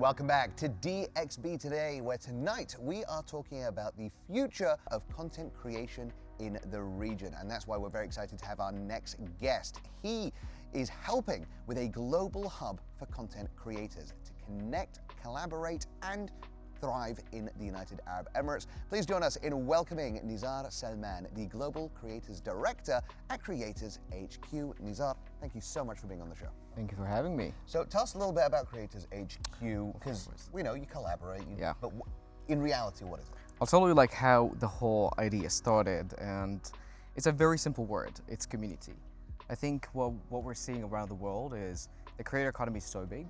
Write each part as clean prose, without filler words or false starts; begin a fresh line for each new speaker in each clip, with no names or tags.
Welcome back to DXB Today, where tonight we are talking about the future of content creation in the region. And that's why we're very excited to have our next guest. He is helping with a global hub for content creators to connect, collaborate, and thrive in the United Arab Emirates. Please join us in welcoming Nizar Salman, the Global Creators Director at Creators HQ. Nizar, thank you so much for being on the show.
Thank you for having me.
So tell us a little bit about Creators HQ, because we know you collaborate, but in reality, what is it?
I'll tell you like how the whole idea started, and it's a very simple word. It's community. I think what we're seeing around the world is the creator economy is so big,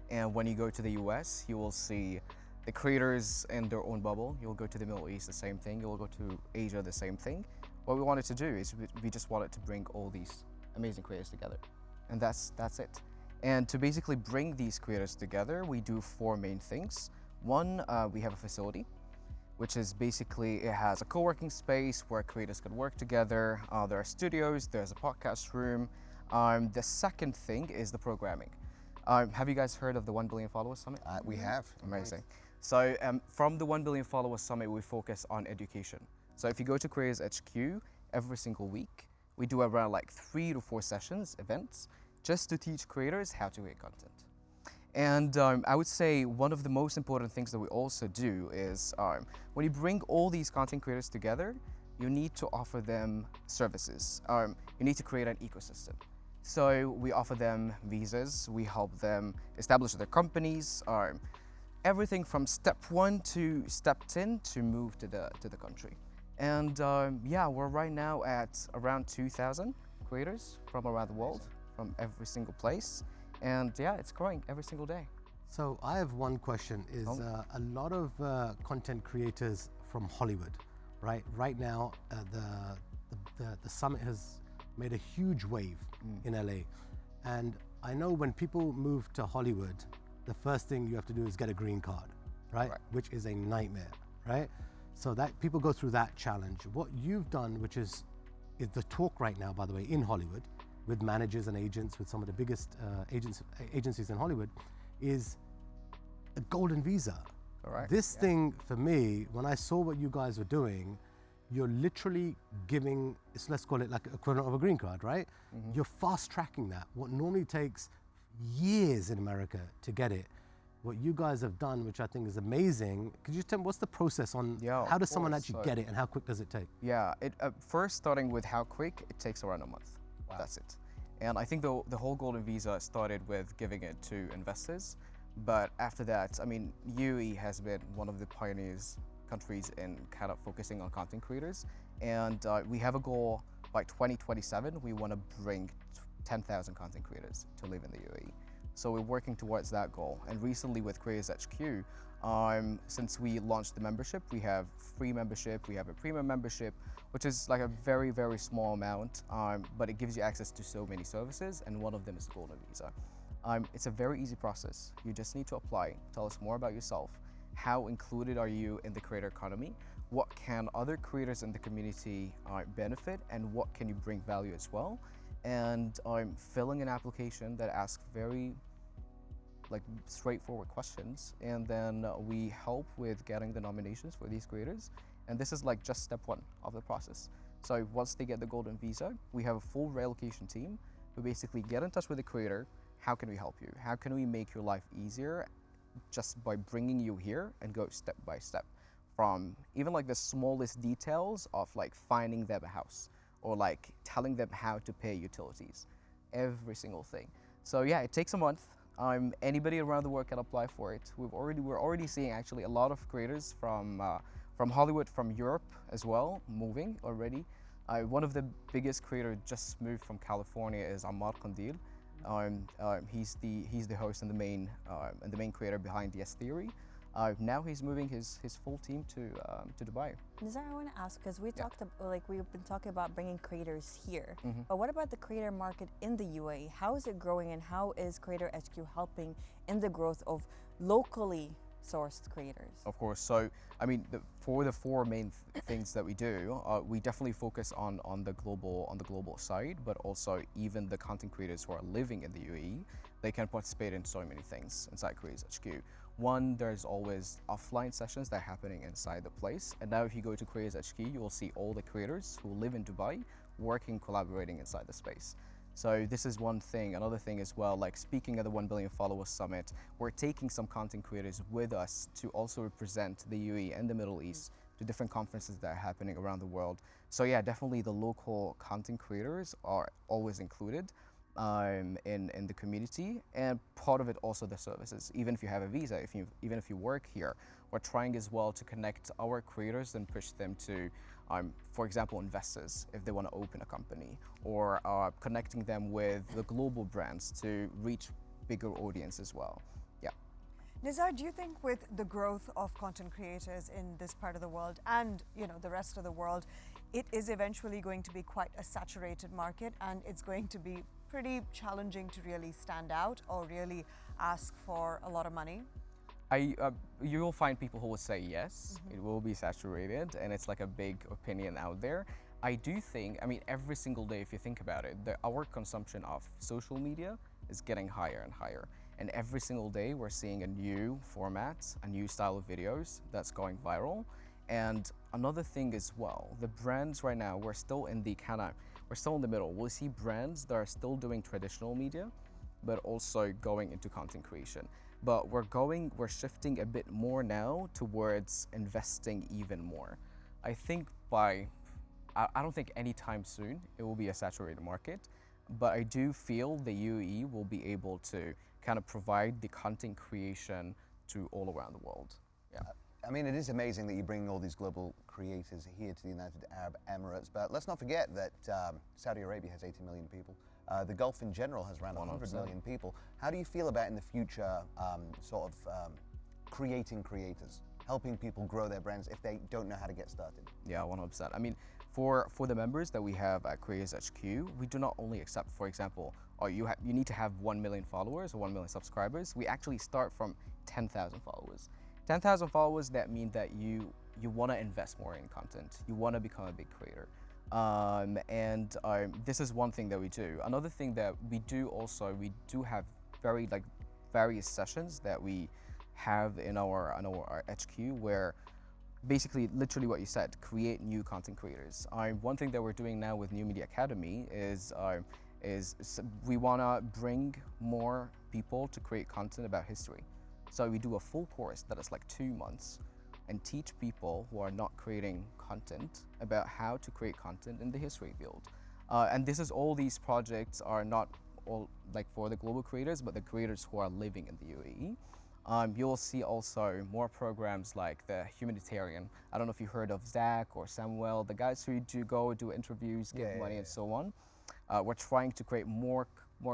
and when you go to the US, you will see the creators in their own bubble. You'll go to the Middle East, the same thing. You'll go to Asia, the same thing. What we wanted to do is we just wanted to bring all these amazing creators together, and that's it. And to basically bring these creators together, we do four main things. One, we have a facility, which is basically, it has a co-working space where creators can work together. There are studios, there's a podcast room. The second thing is the programming. Have you guys heard of the 1 Billion Followers Summit?
We have.
Amazing. So from the 1 Billion Followers Summit, we focus on education. So if you go to Creators HQ, every single week, we do around like 3 to 4 sessions, events, just to teach creators how to create content. And I would say one of the most important things that we also do is when you bring all these content creators together, you need to offer them services. You need to create an ecosystem. So we offer them visas, we help them establish their companies, everything from step 1 to step 10 to move to the country. And yeah, we're right now at around 2,000 creators from around the world, from every single place. And yeah, it's growing every single day.
So I have one question, is a lot of content creators from Hollywood, right? Right now, the summit has made a huge wave in LA. And I know when people move to Hollywood, the first thing you have to do is get a green card, right? Which is a nightmare, right? So that people go through that challenge. What you've done, which is the talk right now, by the way, in Hollywood, with managers and agents, with some of the biggest agencies in Hollywood, is a golden visa. This thing, for me, when I saw what you guys were doing, you're literally giving, let's call it like equivalent of a green card, right? You're fast tracking that. What normally takes years in America to get it, what you guys have done, which I think is amazing. Could you tell me what's the process on how does someone actually get it, and how quick does it take?
Yeah, first starting with how quick, it takes around a month. That's it. And I think the whole golden visa started with giving it to investors. But after that, I mean, UAE has been one of the pioneers countries in kind of focusing on content creators. And we have a goal by 2027, we want to bring 10,000 content creators to live in the UAE. So we're working towards that goal. And recently with Creators HQ, since we launched the membership, we have free membership, we have a premium membership, which is like a very, very small amount, but it gives you access to so many services, and one of them is the Golden Visa. It's a very easy process. You just need to apply. Tell us more about yourself. How included are you in the creator economy? What can other creators in the community benefit, and what can you bring value as well? And I'm filling an application that asks very straightforward questions, and then we help with getting the nominations for these creators. And this is like just step 1 of the process. So once they get the golden visa, we have a full relocation team who basically get in touch with the creator. How can we help you? How can we make your life easier just by bringing you here, and go step by step from even like the smallest details of like finding them a house, or like telling them how to pay utilities, every single thing. So yeah, it takes a month. Anybody around the world can apply for it. We're already seeing actually a lot of creators from Hollywood, from Europe as well, moving already. One of the biggest creators just moved from California is Ammar Qandil. He's the host and the main creator behind Yes Theory. Now he's moving his full team to Dubai.
Nizar, I want to ask, because we've been talking about bringing creators here, but what about the creator market in the UAE? How is it growing, and how is Creator HQ helping in the growth of locally sourced creators?
Of course. So, I mean, for the four main things that we do, we definitely focus on the global side, but also even the content creators who are living in the UAE, they can participate in so many things inside Creators HQ. One, there's always offline sessions that are happening inside the place, and now if you go to Creators HQ, you will see all the creators who live in Dubai working, collaborating inside the space. So this is one thing. Another thing as well, like speaking at the 1 billion followers summit, we're taking some content creators with us to also represent the UAE and the Middle East to different conferences that are happening around the world. So yeah, definitely the local content creators are always included in the community, and part of it also the services. Even if you have a visa, even if you work here, we're trying as well to connect our creators and push them to for example, investors if they want to open a company, or connecting them with the global brands to reach bigger audience as well. Yeah.
Nizar, do you think with the growth of content creators in this part of the world and the rest of the world, it is eventually going to be quite a saturated market, and it's going to be pretty challenging to really stand out or really ask for a lot of money?
You will find people who will say yes, it will be saturated, and it's like a big opinion out there. I do think, I mean, every single day, if you think about it, our consumption of social media is getting higher and higher. And every single day, we're seeing a new format, a new style of videos that's going viral. And another thing as well, the brands right now, we're still in the middle. We'll see brands that are still doing traditional media, but also going into content creation. But we're shifting a bit more now towards investing even more. I think I don't think anytime soon it will be a saturated market, but I do feel the UAE will be able to kind of provide the content creation to all around the world. Yeah.
I mean, it is amazing that you're bringing all these global creators here to the United Arab Emirates, but let's not forget that Saudi Arabia has 80 million people. The Gulf in general has around 100 million people. How do you feel about in the future creating creators, helping people grow their brands if they don't know how to get started?
Yeah, 100%. I mean, for the members that we have at Creators HQ, we do not only accept, for example, you need to have 1 million followers or 1 million subscribers. We actually start from 10,000 followers. 10,000 followers, that means that you want to invest more in content. You want to become a big creator. This is one thing that we do. Another thing that we do also, we do have various sessions that we have in our HQ where basically literally what you said, create new content creators. One thing that we're doing now with New Media Academy is we want to bring more people to create content about history. So we do a full course that is like 2 months and teach people who are not creating content about how to create content in the history field. And all these projects are not all like for the global creators, but the creators who are living in the UAE. You'll see also more programs like the humanitarian. I don't know if you heard of Zach or Samuel, the guys who do interviews, give money and so on. We're trying to create more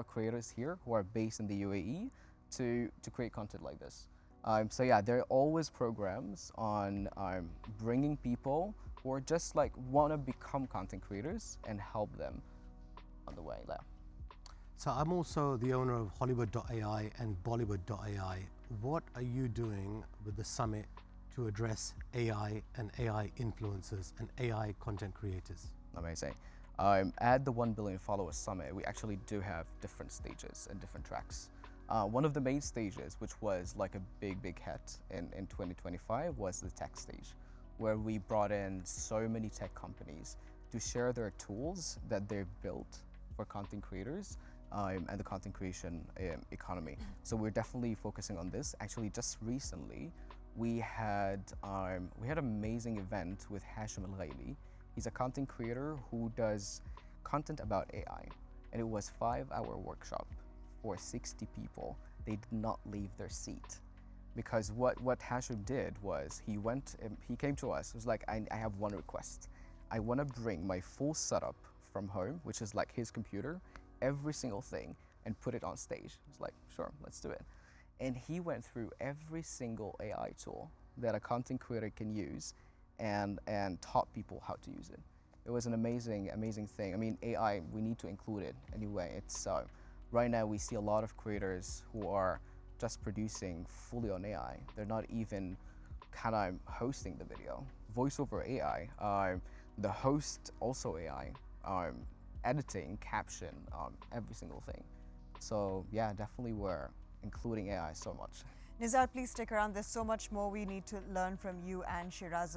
creators here who are based in the UAE to create content like this. So yeah, there are always programs on bringing people who are just like want to become content creators and help them on the way. Yeah.
So I'm also the owner of Hollywood.ai and Bollywood.ai. What are you doing with the summit to address AI and AI influencers and AI content creators?
Amazing. At the 1 billion followers summit, we actually do have different stages and different tracks. One of the main stages, which was like a big hit in 2025, was the tech stage, where we brought in so many tech companies to share their tools that they've built for content creators and the content creation economy. So we're definitely focusing on this. Actually, just recently, we had an amazing event with Hashim Al-Ghaili. He's a content creator who does content about AI, and it was a 5-hour workshop for 60 people. They did not leave their seat, because what Hashim did was he came to us. It was like, I have one request. I want to bring my full setup from home, which is like his computer, every single thing, and put it on stage. It's like, sure, let's do it. And he went through every single AI tool that a content creator can use and taught people how to use it. It was an amazing thing. I mean, AI, we need to include it anyway. It's right now we see a lot of creators who are just producing fully on AI. They're not even kind of hosting the video. Voice over AI, the host also AI, editing, caption, every single thing. So yeah, definitely we're including AI so much.
Nizar, please stick around. There's so much more we need to learn from you and Shiraz,